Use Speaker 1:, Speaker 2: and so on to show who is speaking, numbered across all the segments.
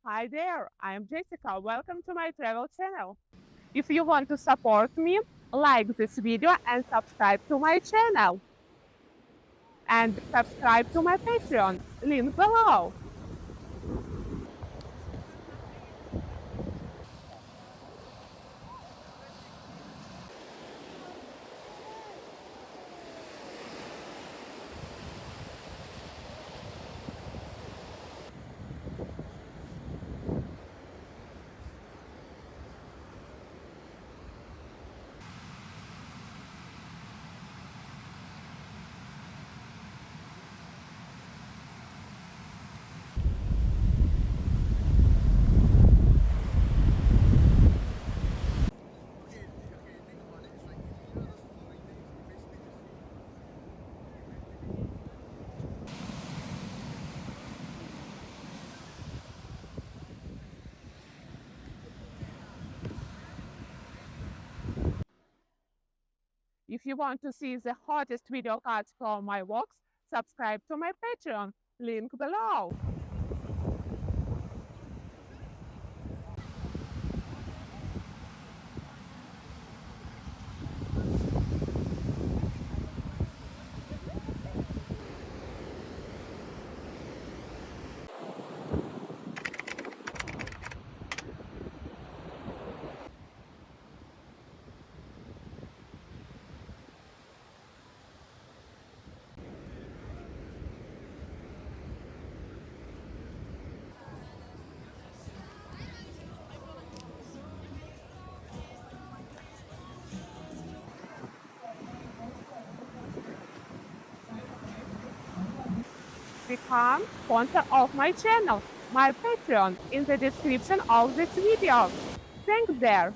Speaker 1: Hi there, I'm Jessica. Welcome to my travel channel. If you want to support me, like this video and subscribe to my channel. And subscribe to my Patreon, link below. If you want to see the hottest video cuts from my walks, subscribe to my Patreon, link below. Become sponsor of my channel, my Patreon, in the description of this video. Thanks there.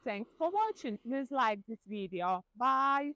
Speaker 1: Thanks for watching. Please like this video. Bye.